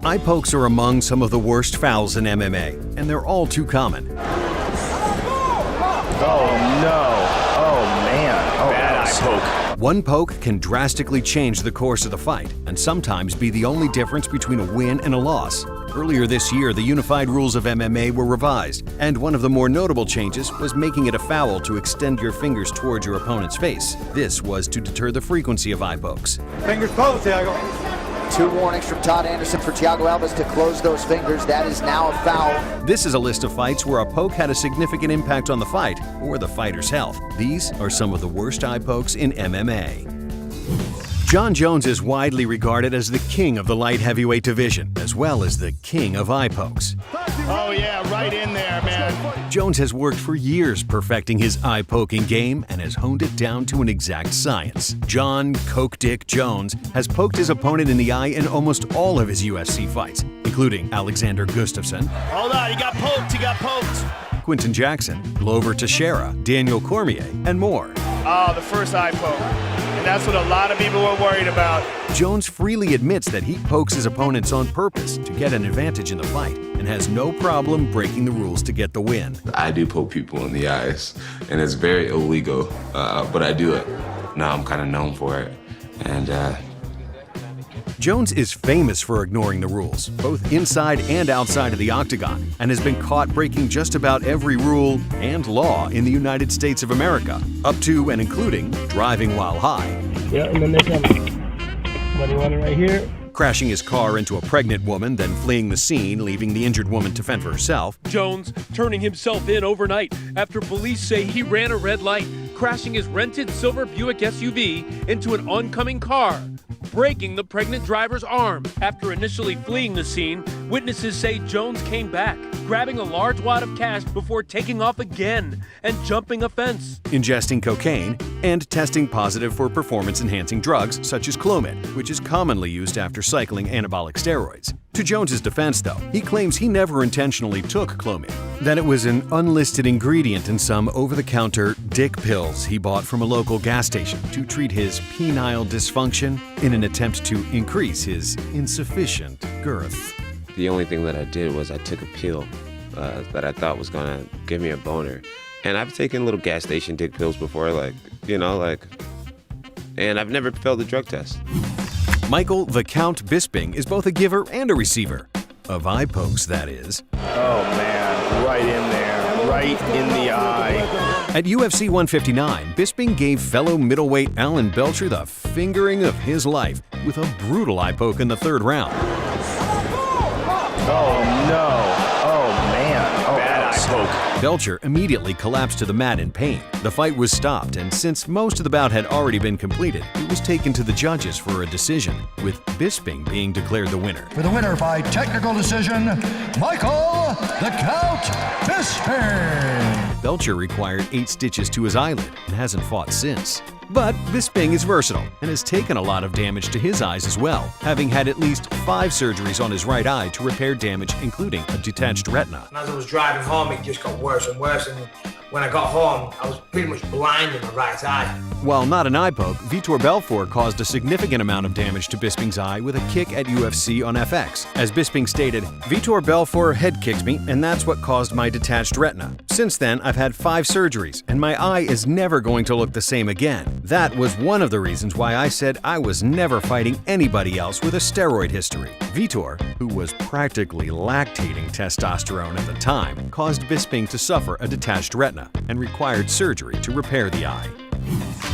Eye pokes are among some of the worst fouls in MMA, and they're all too common. Oh no. Oh man. Oh, bad eye poke. One poke can drastically change the course of the fight, and sometimes be the only difference between a win and a loss. Earlier this year, the unified rules of MMA were revised, and one of the more notable changes was making it a foul to extend your fingers towards your opponent's face. This was to deter the frequency of eye pokes. Fingers closed, Thiago. 2 warnings from Todd Anderson for Thiago Alves to close those fingers. That is now a foul. This is a list of fights where a poke had a significant impact on the fight or the fighter's health. These are some of the worst eye pokes in MMA. Jon Jones is widely regarded as the king of the light heavyweight division, as well as the king of eye pokes. Oh yeah, right in there, man. Jones has worked for years perfecting his eye poking game and has honed it down to an exact science. Jon Coke Dick Jones has poked his opponent in the eye in almost all of his UFC fights, including Alexander Gustafsson. Hold on, he got poked. Quinton Jackson, Glover Teixeira, Daniel Cormier, and more. Oh, the first eye poke. And that's what a lot of people were worried about. Jones freely admits that he pokes his opponents on purpose to get an advantage in the fight and has no problem breaking the rules to get the win. I do poke people in the eyes, and it's very illegal, but I do it. Now I'm kind of known for it, and Jones is famous for ignoring the rules, both inside and outside of the octagon, and has been caught breaking just about every rule and law in the United States of America, up to and including driving while high. Yeah, and then they come. Money running right here. Crashing his car into a pregnant woman, then fleeing the scene, leaving the injured woman to fend for herself. Jones turning himself in overnight after police say he ran a red light, crashing his rented silver Buick SUV into an oncoming car, breaking the pregnant driver's arm. After initially fleeing the scene, witnesses say Jones came back, grabbing a large wad of cash before taking off again and jumping a fence. Ingesting cocaine and testing positive for performance-enhancing drugs such as Clomid, which is commonly used after cycling anabolic steroids. To Jones's defense, though, he claims he never intentionally took Clomid, that it was an unlisted ingredient in some over-the-counter dick pills he bought from a local gas station to treat his penile dysfunction in an attempt to increase his insufficient girth. the only thing that I did was I took a pill that I thought was gonna give me a boner. And I've taken little gas station dick pills before, and I've never failed a drug test. Michael the Count Bisping is both a giver and a receiver. Of eye pokes, that is. Oh man, right in there, right in the eye. At UFC 159, Bisping gave fellow middleweight Alan Belcher the fingering of his life with a brutal eye poke in the third round. Oh no, oh man, oh, bad eye poke. Belcher immediately collapsed to the mat in pain. The fight was stopped, and since most of the bout had already been completed, it was taken to the judges for a decision, with Bisping being declared the winner. For the winner by technical decision, Michael the Count Bisping. Belcher required 8 stitches to his eyelid and hasn't fought since. But Bisping is versatile and has taken a lot of damage to his eyes as well, having had at least 5 surgeries on his right eye to repair damage, including a detached retina. And as I was driving home, it just got worse and worse, and when I got home, I was pretty much blind in my right eye. While not an eye poke, Vitor Belfort caused a significant amount of damage to Bisping's eye with a kick at UFC on FX. As Bisping stated, Vitor Belfort head kicked me, and that's what caused my detached retina. Since then, I've had 5 surgeries, and my eye is never going to look the same again. That was one of the reasons why I said I was never fighting anybody else with a steroid history. Vitor, who was practically lactating testosterone at the time, caused Bisping to suffer a detached retina and required surgery to repair the eye.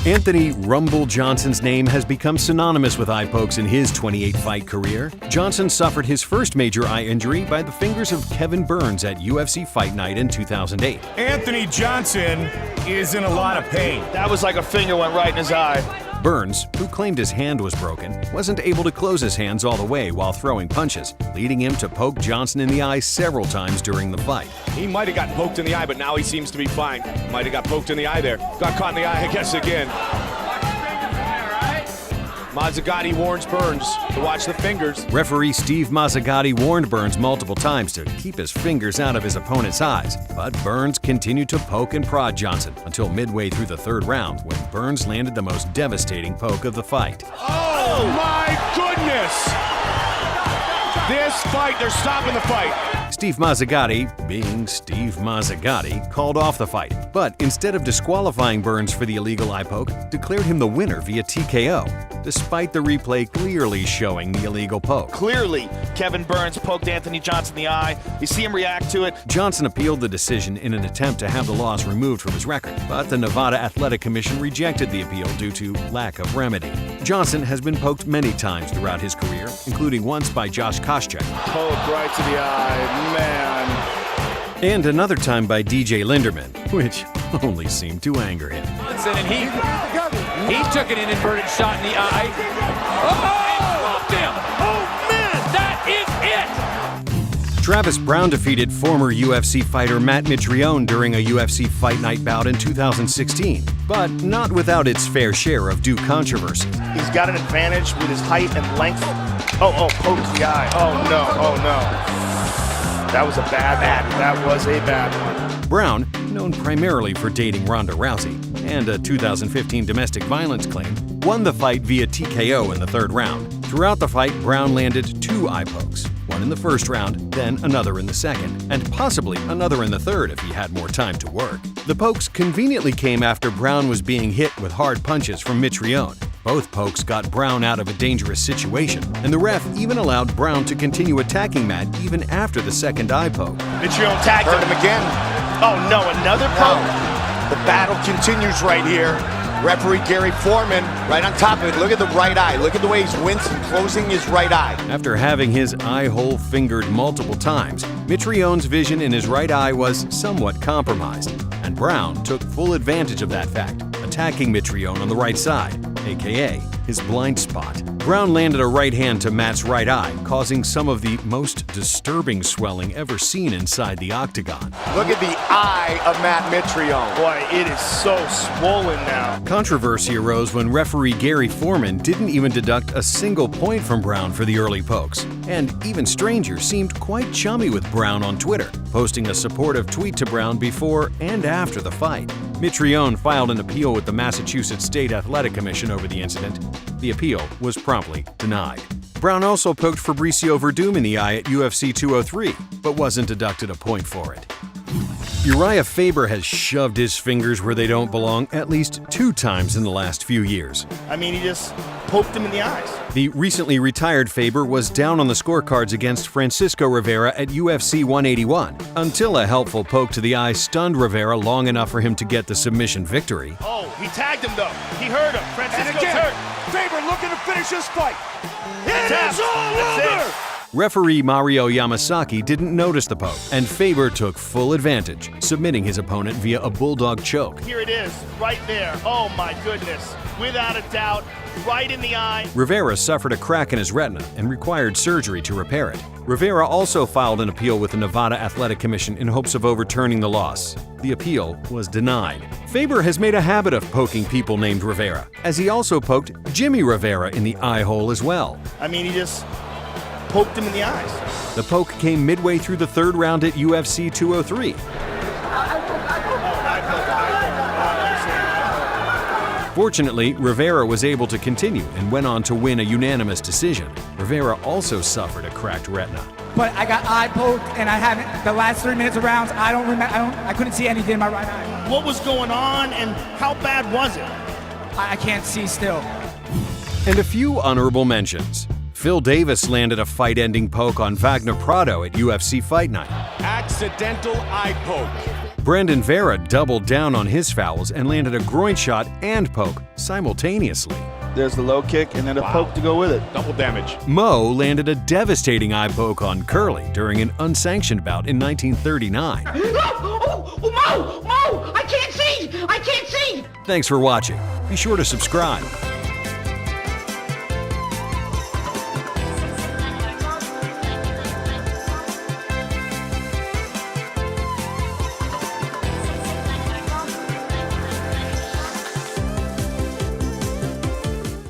Anthony "Rumble" Johnson's name has become synonymous with eye pokes in his 28-fight career. Johnson suffered his first major eye injury by the fingers of Kevin Burns at UFC Fight Night in 2008. Anthony Johnson is in a lot of pain. That was like a finger went right in his eye. Burns, who claimed his hand was broken, wasn't able to close his hands all the way while throwing punches, leading him to poke Johnson in the eye several times during the fight. He might have got poked in the eye, but now he seems to be fine. Might have got poked in the eye there. Got caught in the eye, I guess, again. Mazzagatti warns Burns to watch the fingers. Referee Steve Mazzagatti warned Burns multiple times to keep his fingers out of his opponent's eyes, but Burns continued to poke and prod Johnson until midway through the third round, when Burns landed the most devastating poke of the fight. Oh my goodness! This fight, they're stopping the fight. Steve Mazzagatti, being Steve Mazzagatti, called off the fight, but instead of disqualifying Burns for the illegal eye poke, declared him the winner via TKO, despite the replay clearly showing the illegal poke. Clearly, Kevin Burns poked Anthony Johnson in the eye. You see him react to it. Johnson appealed the decision in an attempt to have the loss removed from his record, but the Nevada Athletic Commission rejected the appeal due to lack of remedy. Johnson has been poked many times throughout his career, including once by Josh Koscheck. Poke right to the eye, man. And another time by DJ Linderman, which only seemed to anger him. Johnson, and he took an inverted shot in the eye. Oh! And dropped him. Oh, man, that is it! Travis Brown defeated former UFC fighter Matt Mitrione during a UFC Fight Night bout in 2016, but not without its fair share of due controversy. He's got an advantage with his height and length. Oh, poked the eye. Oh, no. That was a bad one. That was a bad one. Brown, known primarily for dating Ronda Rousey and a 2015 domestic violence claim, won the fight via TKO in the third round. Throughout the fight, Brown landed 2 eye pokes, one in the first round, then another in the second, and possibly another in the third if he had more time to work. The pokes conveniently came after Brown was being hit with hard punches from Mitrione. Both pokes got Brown out of a dangerous situation, and the ref even allowed Brown to continue attacking Matt even after the second eye poke. Mitrione tagged him again. Oh no, another poke. The battle continues right here. Referee Gary Foreman right on top of it. Look at the right eye. Look at the way he's wincing, closing his right eye. After having his eye hole fingered multiple times, Mitrione's vision in his right eye was somewhat compromised, and Brown took full advantage of that fact, attacking Mitrione on the right side, aka his blind spot. Brown landed a right hand to Matt's right eye, causing some of the most disturbing swelling ever seen inside the octagon. Look at the eye of Matt Mitrione. Boy, it is so swollen now. Controversy arose when referee Gary Foreman didn't even deduct a single point from Brown for the early pokes. And even strangers seemed quite chummy with Brown on Twitter, posting a supportive tweet to Brown before and after the fight. Mitrione filed an appeal with the Massachusetts State Athletic Commission over the incident. The appeal was promptly denied. Brown also poked Fabricio Verdum in the eye at UFC 203, but wasn't deducted a point for it. Uriah Faber has shoved his fingers where they don't belong at least 2 times in the last few years. I mean, he just poked him in the eyes. The recently retired Faber was down on the scorecards against Francisco Rivera at UFC 181, until a helpful poke to the eye stunned Rivera long enough for him to get the submission victory. Oh, he tagged him though. He hurt him. Francisco's hurt. Faber looking to finish this fight. It is all over! Referee Mario Yamasaki didn't notice the poke, and Faber took full advantage, submitting his opponent via a bulldog choke. Here it is, right there. Oh my goodness. Without a doubt, right in the eye. Rivera suffered a crack in his retina and required surgery to repair it. Rivera also filed an appeal with the Nevada Athletic Commission in hopes of overturning the loss. The appeal was denied. Faber has made a habit of poking people named Rivera, as he also poked Jimmy Rivera in the eye hole as well. I mean, he just poked him in the eyes. The poke came midway through the third round at UFC 203. Fortunately, Rivera was able to continue and went on to win a unanimous decision. Rivera also suffered a cracked retina. But I got eye poked, and I haven't. The last 3 minutes of rounds, I couldn't see anything in my right eye. What was going on, and how bad was it? I can't see still. And a few honorable mentions. Phil Davis landed a fight-ending poke on Wagner Prado at UFC Fight Night. Accidental eye poke. Brandon Vera doubled down on his fouls and landed a groin shot and poke simultaneously. There's the low kick and then a poke to go with it. Double damage. Mo landed a devastating eye poke on Curly during an unsanctioned bout in 1939. Mo! I can't see! Thanks for watching. Be sure to subscribe.